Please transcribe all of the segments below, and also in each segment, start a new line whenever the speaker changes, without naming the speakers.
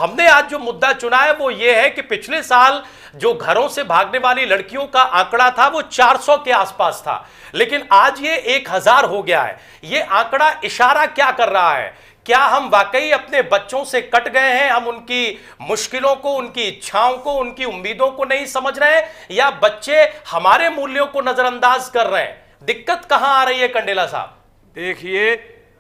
हमने आज जो मुद्दा चुना है वो ये है कि पिछले साल जो घरों से भागने वाली लड़कियों का आंकड़ा था वो 400 के आसपास था, लेकिन आज ये 1000 हो गया है। ये आंकड़ा इशारा क्या कर रहा है? क्या हम वाकई अपने बच्चों से कट गए हैं? हम उनकी मुश्किलों को, उनकी इच्छाओं को, उनकी उम्मीदों को नहीं समझ रहे हैं, या बच्चे हमारे मूल्यों को नजरअंदाज कर रहे हैं? दिक्कत कहां आ रही है कंडेला साहब?
देखिए,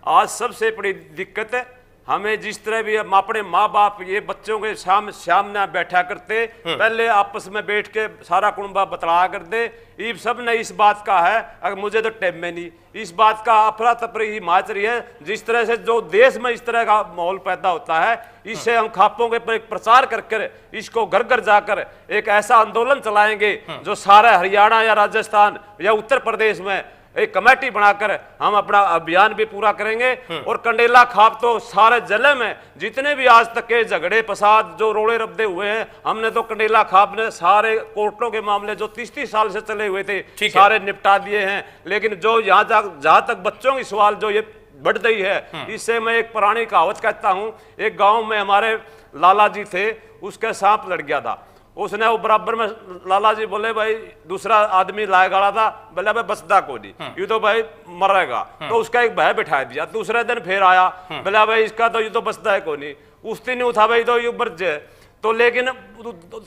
आज सबसे बड़ी दिक्कत है हमें, जिस तरह भी हम अपने माँ बाप ये बच्चों के सामने बैठा करते, पहले आपस में बैठ के सारा कुंबा बतलाया करते। ये सब ने इस बात का है, अगर मुझे तो टाइम में नहीं, इस बात का अफरा तफरी ही माच रही है। जिस तरह से जो देश में इस तरह का माहौल पैदा होता है, इससे हम खापों के पर प्रचार करके इसको घर घर जाकर एक ऐसा आंदोलन चलाएंगे जो सारा हरियाणा या राजस्थान या उत्तर प्रदेश में एक कमेटी बनाकर हम अपना अभियान भी पूरा करेंगे। और कंडेला खाप तो सारे जिले में जितने भी आज तक के झगड़े फसाद जो रोड़े रब्दे हुए हैं, हमने तो कंडेला खाप ने सारे कोर्टों के मामले जो 30-30 साल से चले हुए थे सारे निपटा दिए हैं। लेकिन जो जहां तक बच्चों की सवाल जो ये बढ़ गई है, इससे मैं एक पुरानी कहावत कहता हूँ। एक गाँव में हमारे लाला जी थे, उसके सांप लड़ गया था। उसने वो बराबर में लाला जी बोले भाई दूसरा आदमी लाया गाड़ा था, बोले भाई बचता को नहीं, ये तो भाई मरेगा। तो उसका एक भय बिठा दिया। दूसरे दिन फिर आया, बोला भाई इसका तो ये तो बचता है को नहीं, उस दिन उठा भाई तो ये बच जाए। तो लेकिन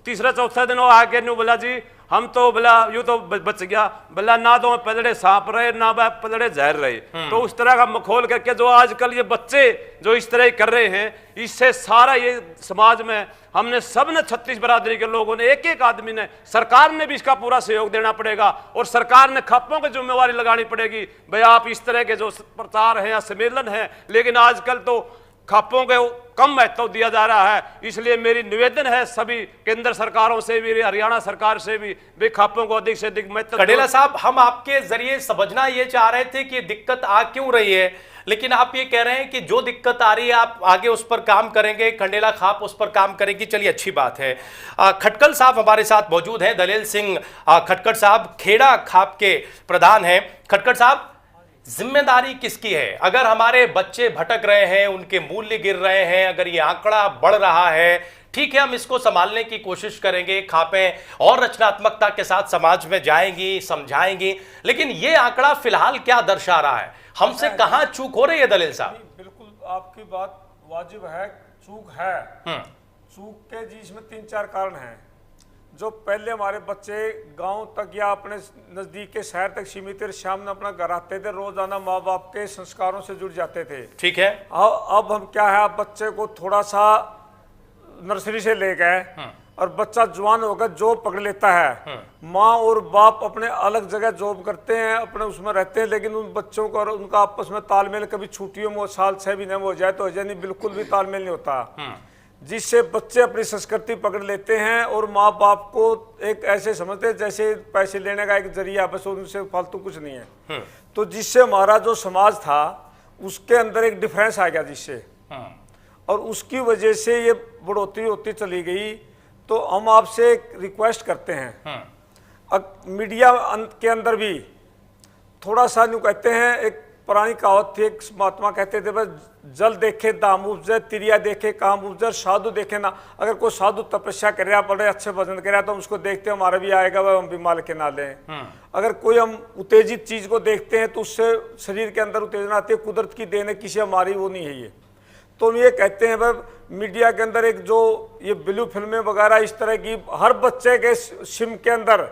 तीसरा चौथा दिन वो आके नहीं बोला जी हम तो बोला यूं तो बच गया, बोला ना तो पलड़े सांप रहे ना पलड़े जहर रहे। तो उस तरह का मखौल करके जो आजकल ये बच्चे जो इस तरह कर रहे हैं, इससे सारा ये समाज में हमने सब ने 36 बरादरी के लोगों ने एक आदमी ने, सरकार ने भी इसका पूरा सहयोग देना पड़ेगा और सरकार ने खापों की जिम्मेवारी लगानी पड़ेगी। भाई आप इस तरह के जो प्रचार है या सम्मेलन है, लेकिन आजकल तो खापों के कम महत्व दिया जा रहा है। इसलिए मेरी निवेदन है सभी केंद्र सरकारों से भी, हरियाणा सरकार से भी खापों को अधिक से अधिक महत्व।
कंडेला साहब, हम आपके जरिए समझना ये चाह रहे थे कि दिक्कत आ क्यों रही है, लेकिन आप ये कह रहे हैं कि जो दिक्कत आ रही है आप आगे उस पर काम करेंगे, कंडेला खाप उस पर काम करेगी। चलिए अच्छी बात है। खटकल साहब हमारे साथ मौजूद हैं, दलेल सिंह खटकल साहब खेड़ा खाप के प्रधान हैं। खटकल साहब, जिम्मेदारी किसकी है? अगर हमारे बच्चे भटक रहे हैं, उनके मूल्य गिर रहे हैं, अगर ये आंकड़ा बढ़ रहा है, ठीक है हम इसको संभालने की कोशिश करेंगे, खापें और रचनात्मकता के साथ समाज में जाएंगी, समझाएंगी, लेकिन ये आंकड़ा फिलहाल क्या दर्शा रहा है? हमसे कहां चूक हो रही है दलेल साहब?
बिल्कुल आपकी बात वाजिब है, चूक है। चूक के जी इसमें 3-4 कारण हैं। जो पहले हमारे बच्चे गांव तक या अपने नज़दीक के शहर तक सीमित थे, शाम में अपना घर आते थे, रोजाना माँ बाप के संस्कारों से जुड़ जाते थे, ठीक है। अब हम क्या है, अब बच्चे को थोड़ा सा नर्सरी से ले गए और बच्चा जवान होकर जॉब पकड़ लेता है। माँ और बाप अपने अलग जगह जॉब करते हैं, अपने उसमें रहते हैं, लेकिन उन बच्चों को और उनका आपस में तालमेल कभी छुट्टियों में साल 6 महीने में हो जाए तो हो जाए, नहीं बिल्कुल भी तालमेल नहीं होता, जिससे बच्चे अपनी संस्कृति पकड़ लेते हैं और माँ बाप को एक ऐसे समझते हैं जैसे पैसे लेने का एक जरिया, बस उनसे फालतू कुछ नहीं है। तो जिससे हमारा जो समाज था उसके अंदर एक डिफरेंस आ गया, जिससे और उसकी वजह से ये बढ़ोतरी होती चली गई। तो हम आपसे एक रिक्वेस्ट करते हैं, मीडिया के अंदर भी थोड़ा सा न्यू कहते हैं, एक पुरानी कहावत थी, एक महात्मा कहते थे बस जल देखे दाम उपजे, तिरिया देखे काम उपजे, साधु देखे ना। अगर कोई साधु तपस्या कर रहा, बड़े अच्छे भजन कर रहा, तो हम उसको देखते हैं हमारा भी आएगा, वह हम भी माल के ना लें। अगर कोई हम उत्तेजित चीज को देखते हैं तो उससे शरीर के अंदर उत्तेजना आती है, कुदरत की देन है, किसी हमारी वो नहीं है ये। तो हम ये कहते हैं भाई मीडिया के अंदर एक जो ये ब्लू फिल्में वगैरह इस तरह की हर बच्चे के सिम के अंदर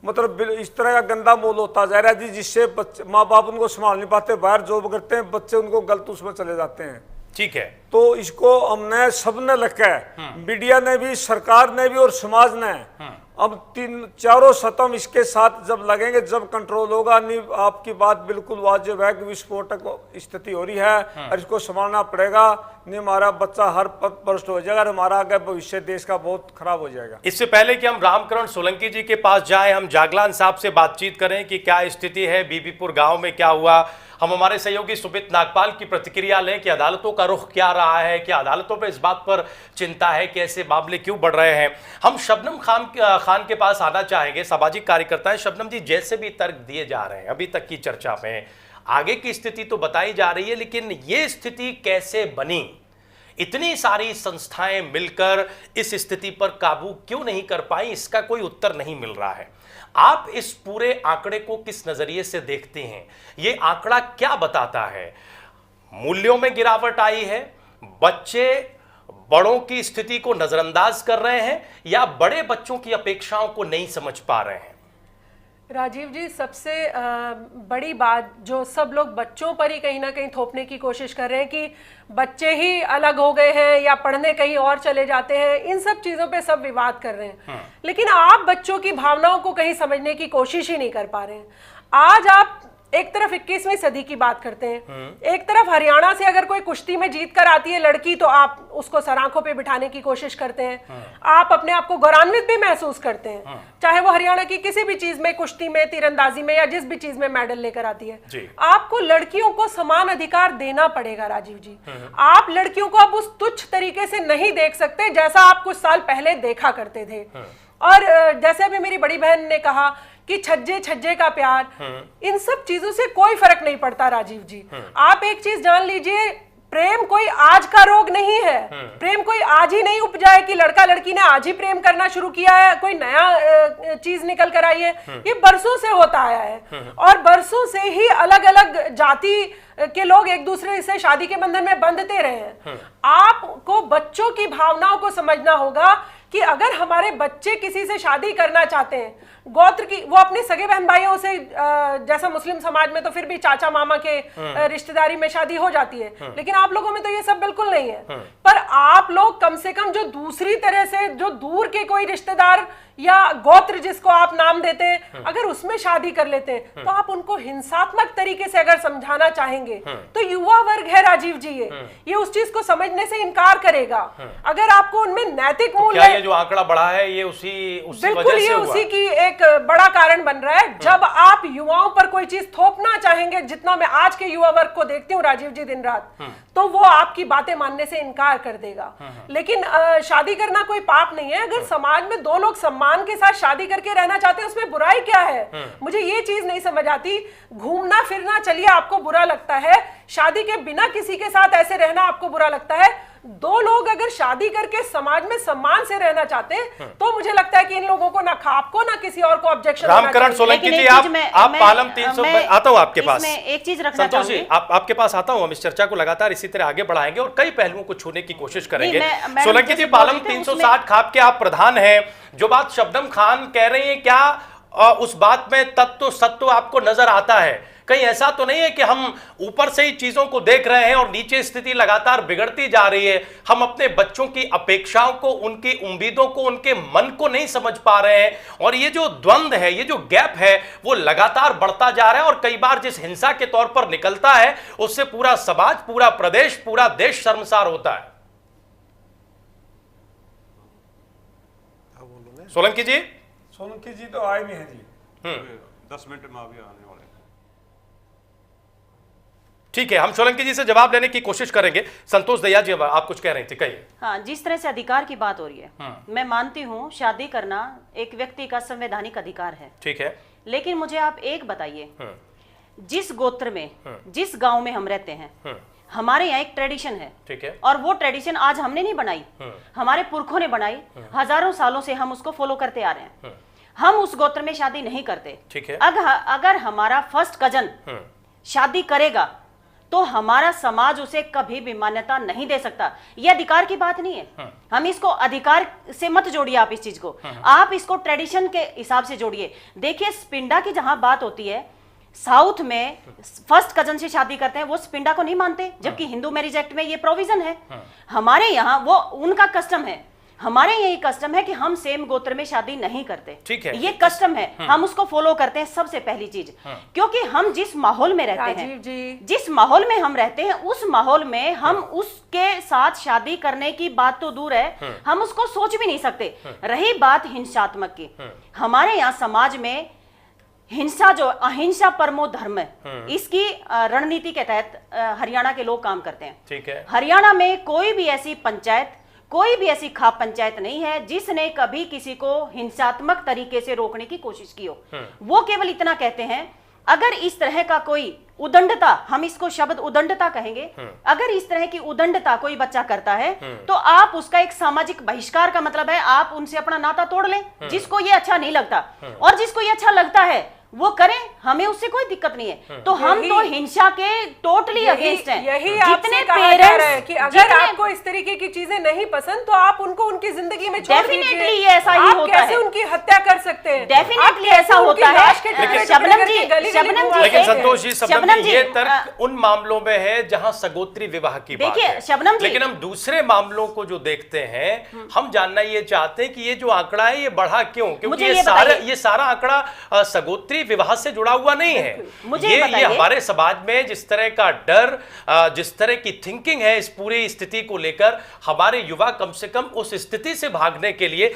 मतलब इस तरह का गंदा मोल होता जा रहा है जी, जिससे बच्चे माँ बाप उनको संभाल नहीं पाते, बाहर जॉब करते हैं, बच्चे उनको गलत उसमें चले जाते हैं।
ठीक है,
तो इसको हमने सबने लगा, मीडिया ने भी, सरकार ने भी और समाज ने, अब चारों सतम इसके साथ जब लगेंगे, जब कंट्रोल होगा। नहीं, आपकी बात बिल्कुल वाजिब है कि विस्फोटक स्थिति हो रही है और इसको संभालना पड़ेगा, नहीं हमारा बच्चा हर पद भ्रष्ट हो जाएगा और हमारा आगे भविष्य देश का बहुत खराब हो जाएगा।
इससे पहले कि हम रामकरण सोलंकी जी के पास जाएं, हम जागलान साहब से बातचीत करें कि क्या स्थिति है, बीबीपुर गांव में क्या हुआ। हम हमारे सहयोगी सुमित नागपाल की प्रतिक्रिया लें कि अदालतों का रुख क्या रहा है, क्या अदालतों पर इस बात पर चिंता है कि ऐसे मामले क्यों बढ़ रहे हैं। हम शबनम खान के पास आना चाहेंगे, सामाजिक कार्यकर्ता है। शबनम जी, जैसे भी तर्क दिए जा रहे हैं अभी तक की चर्चा में, आगे की स्थिति तो बताई जा रही है, लेकिन ये स्थिति कैसे बनी, इतनी सारी संस्थाएं मिलकर इस स्थिति पर काबू क्यों नहीं कर पाई, इसका कोई उत्तर नहीं मिल रहा है। आप इस पूरे आंकड़े को किस नजरिए से देखते हैं? ये आंकड़ा क्या बताता है? मूल्यों में गिरावट आई है, बच्चे बड़ों की स्थिति को नजरअंदाज कर रहे हैं, या बड़े बच्चों की अपेक्षाओं को नहीं समझ पा रहे हैं?
राजीव जी, सबसे बड़ी बात जो सब लोग बच्चों पर ही कहीं ना कहीं थोपने की कोशिश कर रहे हैं कि बच्चे ही अलग हो गए हैं या पढ़ने कहीं और चले जाते हैं, इन सब चीज़ों पे सब विवाद कर रहे हैं। लेकिन आप बच्चों की भावनाओं को कहीं समझने की कोशिश ही नहीं कर पा रहे हैं। आज आप एक तरफ 21वीं सदी की बात करते हैं, एक तरफ हरियाणा से अगर कोई कुश्ती में जीत कर आती है लड़की तो आप उसको सरांखों पे बिठाने की कोशिश करते हैं, आप अपने आप को गौरवान्वित भी महसूस करते हैं, चाहे वो हरियाणा की किसी भी चीज में, कुश्ती में, तीरंदाजी में या जिस भी चीज में मेडल लेकर आती है। आपको लड़कियों को समान अधिकार देना पड़ेगा राजीव जी। आप लड़कियों को अब उस तुच्छ तरीके से नहीं देख सकते जैसा आप कुछ साल पहले देखा करते थे। और जैसे अभी मेरी बड़ी बहन ने कहा कि छज्जे छज्जे का प्यार, इन सब चीजों से कोई फर्क नहीं पड़ता राजीव जी। आप एक चीज जान लीजिए, प्रेम कोई आज का रोग नहीं है। प्रेम कोई आज ही नहीं उपजा है कि लड़का लड़की ने आज ही प्रेम करना शुरू किया है, कोई नया चीज निकल कर आई है। ये बरसों से होता आया है और बरसों से ही अलग अलग जाति के लोग एक दूसरे से शादी के बंधन में बंधते रहे हैं। आपको बच्चों की भावनाओं को समझना होगा कि अगर हमारे बच्चे किसी से शादी करना चाहते हैं, गोत्र की, वो अपने सगे बहन भाइयों से, जैसा मुस्लिम समाज में तो फिर भी चाचा मामा के रिश्तेदारी में शादी हो जाती है, लेकिन आप लोगों में तो ये सब बिल्कुल नहीं है। पर आप लोग कम से कम जो दूसरी तरह से, जो दूर के कोई रिश्तेदार या गोत्र जिसको आप नाम देते हैं, अगर उसमें शादी कर लेते हैं तो आप उनको हिंसात्मक तरीके से अगर समझाना चाहेंगे तो युवा वर्ग है राजीव जी, ये उस चीज को समझने से इनकार करेगा। अगर आपको उनमें नैतिक मूल्य,
ये जो आंकड़ा बढ़ा है ये उसी
बिल्कुल
वजह से
ये
हुआ।
उसी की एक बड़ा कारण बन रहा है। जब आप युवाओं पर कोई चीज थोपना चाहेंगे, जितना मैं आज के युवा वर्ग को देखती हूँ राजीव जी दिन रात, तो वो आपकी बातें मानने से इनकार कर देगा। लेकिन शादी करना कोई पाप नहीं है। अगर समाज में दो लोग सम्मान के साथ शादी करके रहना चाहते हैं, उसमें बुराई क्या है? मुझे ये चीज नहीं समझ आती। घूमना फिरना चलिए आपको बुरा लगता है, शादी के बिना किसी के साथ ऐसे रहना आपको बुरा लगता है। दो लोग अगर शादी करके समाज में सम्मान से रहना चाहते हैं तो मुझे लगता है कि इन लोगों को ना आपको ना किसी और को ऑब्जेक्शन।
रामकरण सोलंकी जी, आप पालम 300 आता हूं आपके पास।
एक चीज रखना
संतोष जी, आपके पास आता हूं। हम इस चर्चा को लगातार इसी तरह आगे बढ़ाएंगे और कई पहलुओं को छूने की कोशिश करेंगे। सोलंकी जी, पालम 360 खाप के आप प्रधान हैं। जो बात शबनम खान कह रही है, क्या उस बात में तत्व सत्व आपको नजर आता है? कहीं ऐसा तो नहीं है कि हम ऊपर से ही चीजों को देख रहे हैं और नीचे स्थिति लगातार बिगड़ती जा रही है? हम अपने बच्चों की अपेक्षाओं को, उनकी उम्मीदों को, उनके मन को नहीं समझ पा रहे हैं और ये जो द्वंद्व है, ये जो गैप है, वो लगातार बढ़ता जा रहा है। और कई बार जिस हिंसा के तौर पर निकलता है उससे पूरा समाज, पूरा प्रदेश, पूरा देश शर्मसार होता है। सोलंकी जी
तो आए नहीं है जी।
10 मिनट में अभी आने वाले।
ठीक है, हम सोलंकी जी से जवाब लेने की कोशिश करेंगे। संतोष दया जी, आप कुछ कह रही थी, कहिए।
हाँ, जिस तरह से अधिकार की बात हो रही है, मैं मानती हूँ शादी करना एक व्यक्ति का संवैधानिक अधिकार है, ठीक है। लेकिन मुझे आप एक बताइए, जिस गोत्र में, जिस गांव में हम रहते हैं, हमारे यहाँ एक ट्रेडिशन है, ठीक है, और वो ट्रेडिशन आज हमने नहीं बनाई, हमारे पुरखों ने बनाई। हजारों सालों से हम उसको फॉलो करते आ रहे हैं। हम उस गोत्र में शादी नहीं करते, ठीक है। अगर हमारा फर्स्ट कजन शादी करेगा तो हमारा समाज उसे कभी भी मान्यता नहीं दे सकता। यह अधिकार की बात नहीं है। हम इसको अधिकार से मत जोड़िए, आप इस चीज को, आप इसको ट्रेडिशन के हिसाब से जोड़िए। देखिए, स्पिंडा की जहां बात होती है, साउथ में फर्स्ट कजन से शादी करते हैं, वो स्पिंडा को नहीं मानते, जबकि हिंदू मैरिज एक्ट में ये प्रोविजन है। हमारे यहाँ वो उनका कस्टम है, हमारे यही कस्टम है कि हम सेम गोत्र में शादी नहीं करते, ठीक है, ये कस्टम है, हम उसको फॉलो करते हैं। सबसे पहली चीज, क्योंकि हम जिस माहौल में रहते हैं, जिस माहौल में हम रहते हैं, उस माहौल में हम उसके साथ शादी करने की बात तो दूर है, हम उसको सोच भी नहीं सकते। रही बात हिंसात्मक की, हमारे यहाँ समाज में हिंसा, जो अहिंसा परमो धर्म है, इसकी रणनीति के तहत हरियाणा के लोग काम करते हैं, ठीक है। हरियाणा में कोई भी ऐसी पंचायत, कोई भी ऐसी खाप पंचायत नहीं है जिसने कभी किसी को हिंसात्मक तरीके से रोकने की कोशिश की हो। वो केवल इतना कहते हैं अगर इस तरह का कोई उदंडता, हम इसको शब्द उदंडता कहेंगे, अगर इस तरह की उदंडता कोई बच्चा करता है तो आप उसका एक सामाजिक बहिष्कार का मतलब है आप उनसे अपना नाता तोड़ लें। जिसको ये अच्छा नहीं लगता और जिसको ये अच्छा लगता है वो करें, हमें उससे कोई दिक्कत नहीं है। तो हम तो हिंसा के टोटली अगेंस्ट हैं।
यही जितने पेरेंट्स कि अगर आपको इस तरीके की चीजें नहीं पसंद तो आप उनको उनकी जिंदगी में छोड़ दीजिए।
डेफिनेटली ऐसा ही होता है।
कैसे उनकी हत्या कर सकते हैं?
डेफिनेटली ऐसा होता है। शबनम जी,
लेकिन संतोष जी, शबनम जी, ये तर्क उन मामलों में है जहां सगोत्री विवाह की बात है।
शबनम जी,
लेकिन हम दूसरे मामलों को जो देखते हैं, हम जानना ये चाहते हैं कि ये जो आंकड़ा है ये बढ़ा क्यों? क्योंकि ये सारा आंकड़ा सगोत्री विवाह से जुड़ा हुआ नहीं है। ये हमारे समाज में जिस तरह का डर, जिस तरह की थिंकिंग है इस पूरी स्थिति को लेकर, हमारे युवा कम से कम उस स्थिति से भागने के लिए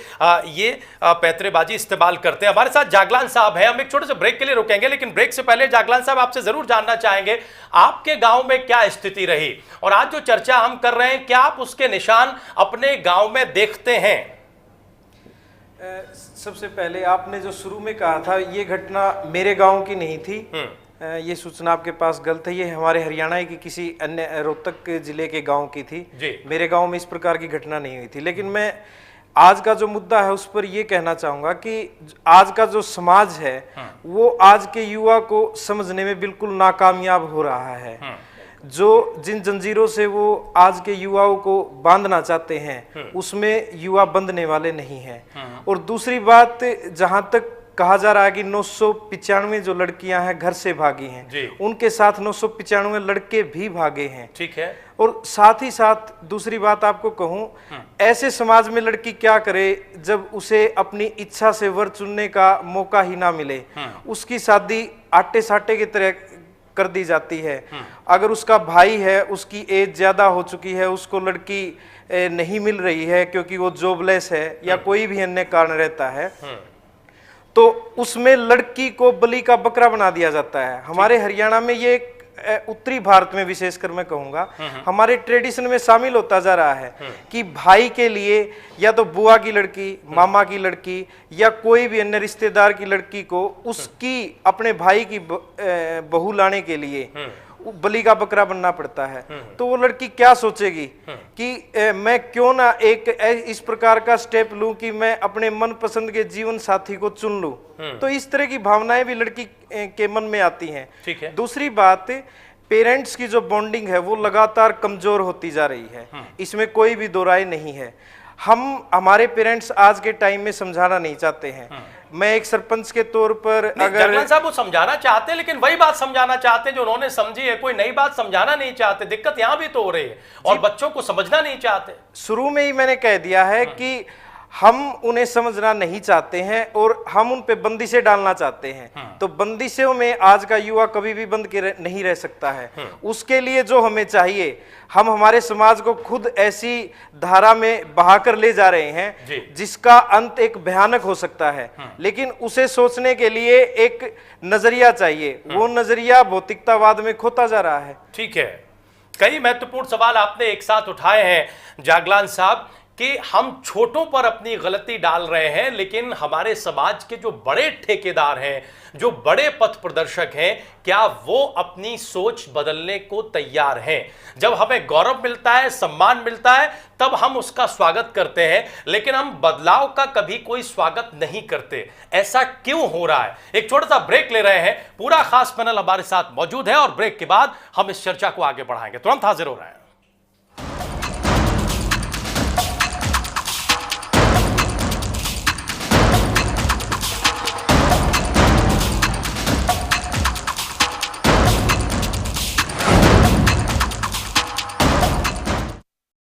ये पैतरेबाजी इस्तेमाल करते हैं। हमारे साथ जागलान साहब हैं, हम एक छोटे से ब्रेक के लिए रुकेंगे, लेकिन ब्रेक से पहले जागलान साहब आपसे जरूर जानना चाहेंगे आपके गांव में क्या स्थिति रही और आज जो चर्चा हम कर रहे हैं क्या आप उसके निशान अपने गांव में देखते हैं?
सबसे पहले आपने जो शुरू में कहा था ये घटना मेरे गांव की नहीं थी, ये सूचना आपके पास गलत है। ये हमारे हरियाणा की किसी अन्य रोहतक जिले के गांव की थी। मेरे गांव में इस प्रकार की घटना नहीं हुई थी। लेकिन मैं आज का जो मुद्दा है उस पर ये कहना चाहूंगा कि आज का जो समाज है वो आज के युवा को समझने में बिल्कुल नाकामयाब हो रहा है। जो जिन जंजीरों से वो आज के युवाओं को बांधना चाहते हैं उसमें युवा बंधने वाले नहीं हैं। और दूसरी बात, जहां तक कहा जा रहा है कि 995 जो लड़कियां हैं घर से भागी हैं, उनके साथ 995 लड़के भी भागे हैं।
ठीक है।
और साथ ही साथ दूसरी बात आपको कहूं, ऐसे समाज में लड़की क्या करे जब उसे अपनी इच्छा से वर चुनने का मौका ही ना मिले, उसकी शादी आटे साटे की तरह कर दी जाती है। अगर उसका भाई है, उसकी एज ज्यादा हो चुकी है, उसको लड़की नहीं मिल रही है क्योंकि वो जॉबलेस है या कोई भी अन्य कारण रहता है, तो उसमें लड़की को बलि का बकरा बना दिया जाता है। हमारे हरियाणा में ये उत्तरी भारत में विशेषकर मैं कहूंगा हमारे ट्रेडिशन में शामिल होता जा रहा है कि भाई के लिए या तो बुआ की लड़की, मामा की लड़की या कोई भी अन्य रिश्तेदार की लड़की को उसकी अपने भाई की बहू लाने के लिए बलि का बकरा बनना पड़ता है। तो वो लड़की क्या सोचेगी कि मैं क्यों ना एक इस प्रकार का स्टेप लूं कि मैं अपने मनपसंद के जीवन साथी को चुन लूं। तो इस तरह की भावनाएं भी लड़की के मन में आती हैं।
ठीक है।
दूसरी बात, पेरेंट्स की जो बॉन्डिंग है वो लगातार कमजोर होती जा रही है, इसमें कोई भी दो राय नहीं है। हमारे पेरेंट्स आज के टाइम में समझाना नहीं चाहते हैं। मैं एक सरपंच के तौर पर
अगर साहब वो समझाना चाहते हैं, लेकिन वही बात समझाना चाहते हैं जो उन्होंने समझी है, कोई नई बात समझाना नहीं चाहते। दिक्कत यहाँ भी तो हो रही है और बच्चों को समझना नहीं चाहते।
शुरू में ही मैंने कह दिया है कि हम उन्हें समझना नहीं चाहते हैं और हम उन पे बंदिशें डालना चाहते हैं। तो बंदिशों में आज का युवा कभी भी बंद के नहीं रह सकता है। उसके लिए जो हमें चाहिए, हम हमारे समाज को खुद ऐसी धारा में बहाकर ले जा रहे हैं जिसका अंत एक भयानक हो सकता है। लेकिन उसे सोचने के लिए एक नजरिया चाहिए, वो नजरिया भौतिकतावाद में खोता जा रहा है।
ठीक है। कई महत्वपूर्ण सवाल आपने एक साथ उठाए हैं जागलान साहब कि हम छोटों पर अपनी गलती डाल रहे हैं, लेकिन हमारे समाज के जो बड़े ठेकेदार हैं, जो बड़े पथ प्रदर्शक हैं, क्या वो अपनी सोच बदलने को तैयार हैं? जब हमें गौरव मिलता है, सम्मान मिलता है, तब हम उसका स्वागत करते हैं, लेकिन हम बदलाव का कभी कोई स्वागत नहीं करते। ऐसा क्यों हो रहा है? एक छोटा सा ब्रेक ले रहे हैं। पूरा खास पैनल हमारे साथ मौजूद है और ब्रेक के बाद हम इस चर्चा को आगे बढ़ाएंगे। तुरंत हाजिर हो रहे हैं।